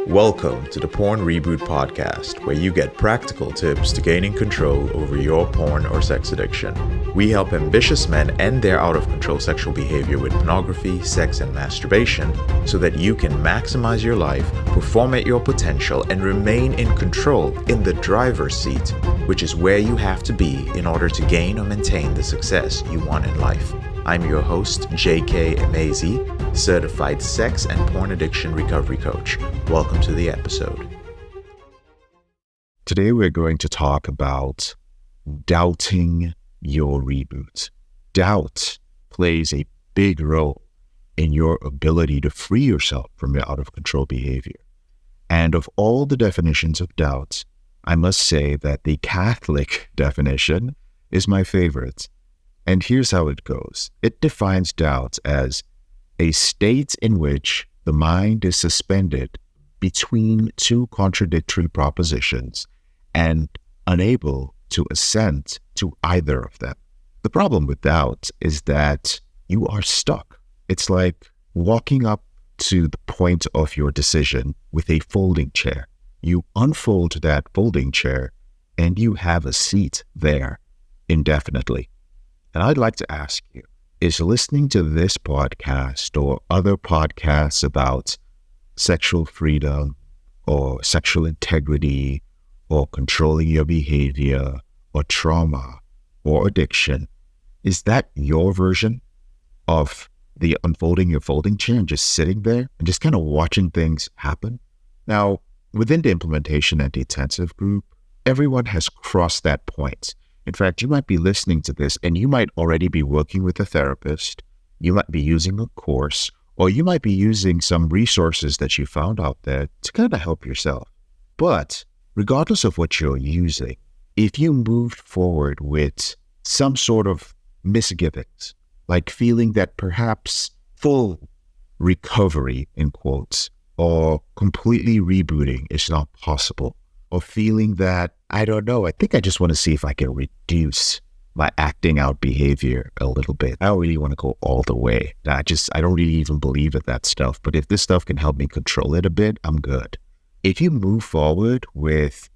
Welcome to the Porn Reboot podcast, where you get practical tips to gaining control over your porn or sex addiction. We help ambitious men end their out-of-control sexual behavior with pornography, sex, and masturbation so that you can maximize your life, perform at your potential, and remain in control in the driver's seat, which is where you have to be in order to gain or maintain the success you want in life. I'm your host, J.K. Emezi, certified sex and porn addiction recovery coach. Welcome to the episode. Today we're going to talk about doubting your reboot. Doubt plays a big role in your ability to free yourself from your out-of-control behavior. And of all the definitions of doubt, I must say that the Catholic definition is my favorite. And here's how it goes. It defines doubt as a state in which the mind is suspended between two contradictory propositions and unable to assent to either of them. The problem with doubt is that you are stuck. It's like walking up to the point of your decision with a folding chair. You unfold that folding chair and you have a seat there indefinitely. And I'd like to ask you, is listening to this podcast or other podcasts about sexual freedom or sexual integrity or controlling your behavior or trauma or addiction, is that your version of the unfolding your folding chair and just sitting there and just kind of watching things happen? Now, within the implementation and intensive group, everyone has crossed that point. In fact, you might be listening to this and you might already be working with a therapist, you might be using a course, or you might be using some resources that you found out there to kind of help yourself. But regardless of what you're using, if you moved forward with some sort of misgivings, like feeling that perhaps full recovery, in quotes, or completely rebooting is not possible, or feeling that, I don't know, I think I just want to see if I can reduce my acting out behavior a little bit. I don't really want to go all the way. I don't really even believe in that stuff. But if this stuff can help me control it a bit, I'm good. If you move forward with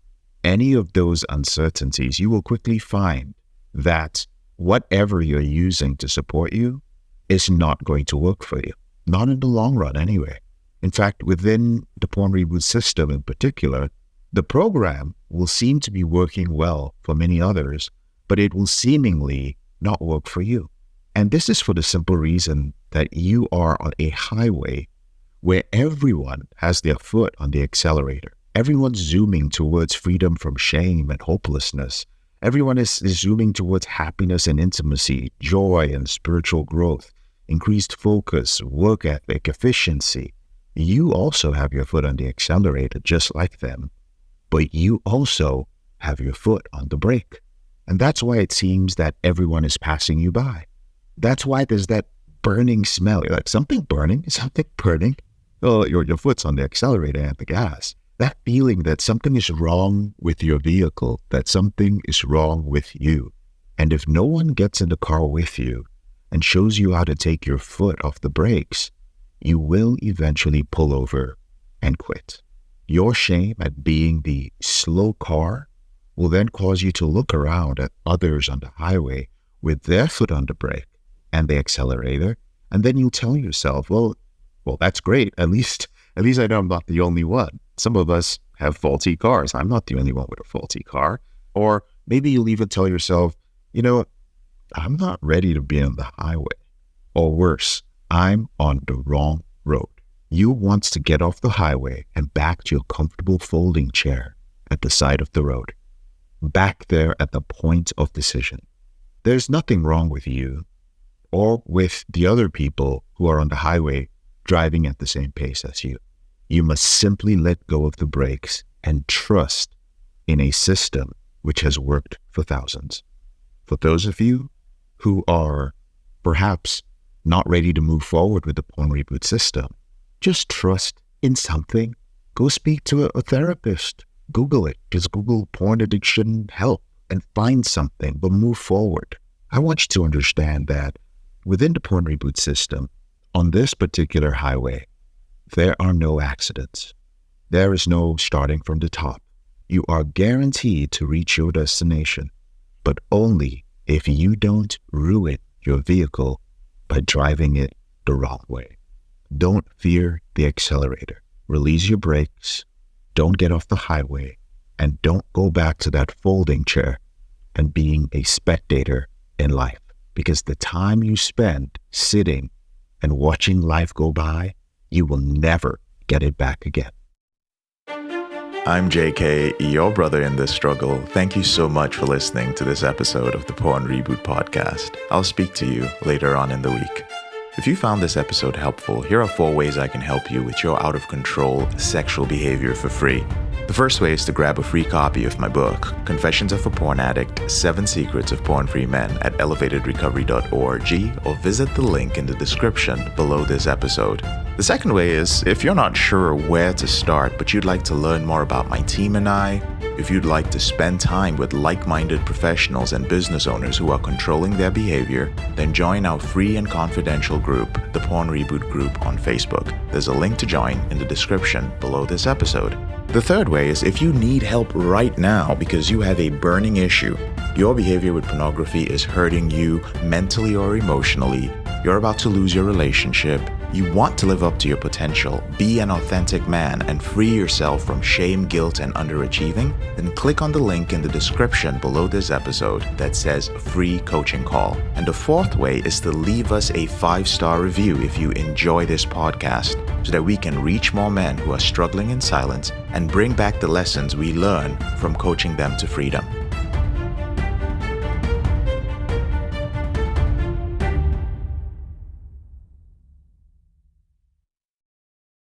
any of those uncertainties, you will quickly find that whatever you're using to support you is not going to work for you. Not in the long run anyway. In fact, within the Porn Reboot system in particular, the program will seem to be working well for many others, but it will seemingly not work for you. And this is for the simple reason that you are on a highway where everyone has their foot on the accelerator. Everyone's zooming towards freedom from shame and hopelessness. Everyone is zooming towards happiness and intimacy, joy and spiritual growth, increased focus, work ethic, efficiency. You also have your foot on the accelerator just like them. But you also have your foot on the brake. And that's why it seems that everyone is passing you by. That's why there's that burning smell. You're like, something burning? Oh, your foot's on the accelerator and the gas. That feeling that something is wrong with your vehicle, that something is wrong with you. And if no one gets in the car with you and shows you how to take your foot off the brakes, you will eventually pull over and quit. Your shame at being the slow car will then cause you to look around at others on the highway with their foot on the brake and the accelerator, and then you tell yourself, well, that's great. At least I know I'm not the only one. Some of us have faulty cars. I'm not the only one with a faulty car. Or maybe you'll even tell yourself, I'm not ready to be on the highway. Or worse, I'm on the wrong road. You want to get off the highway and back to your comfortable folding chair at the side of the road, back there at the point of decision. There's nothing wrong with you or with the other people who are on the highway driving at the same pace as you. You must simply let go of the brakes and trust in a system which has worked for thousands. For those of you who are perhaps not ready to move forward with the Porn Reboot system, just trust in something. Go speak to a therapist. Google it. Just Google porn addiction help and find something, but move forward. I want you to understand that within the Porn Reboot system, on this particular highway, there are no accidents. There is no starting from the top. You are guaranteed to reach your destination, but only if you don't ruin your vehicle by driving it the wrong way. Don't fear the accelerator. Release your brakes. Don't get off the highway. And don't go back to that folding chair and being a spectator in life. Because the time you spend sitting and watching life go by, you will never get it back again. I'm JK, your brother in this struggle. Thank you so much for listening to this episode of the Porn Reboot podcast. I'll speak to you later on in the week. If you found this episode helpful, here are 4 ways I can help you with your out-of-control sexual behavior for free. The first way is to grab a free copy of my book, Confessions of a Porn Addict, 7 Secrets of Porn-Free Men at elevatedrecovery.org, or visit the link in the description below this episode. The second way is, if you're not sure where to start, but you'd like to learn more about my team and I, if you'd like to spend time with like-minded professionals and business owners who are controlling their behavior, then join our free and confidential group, the Porn Reboot group on Facebook. There's a link to join in the description below this episode. The third way is if you need help right now because you have a burning issue, your behavior with pornography is hurting you mentally or emotionally, you're about to lose your relationship, you want to live up to your potential, be an authentic man, and free yourself from shame, guilt, and underachieving, then click on the link in the description below this episode that says free coaching call. And the fourth way is to leave us a 5-star review if you enjoy this podcast, so that we can reach more men who are struggling in silence and bring back the lessons we learn from coaching them to freedom.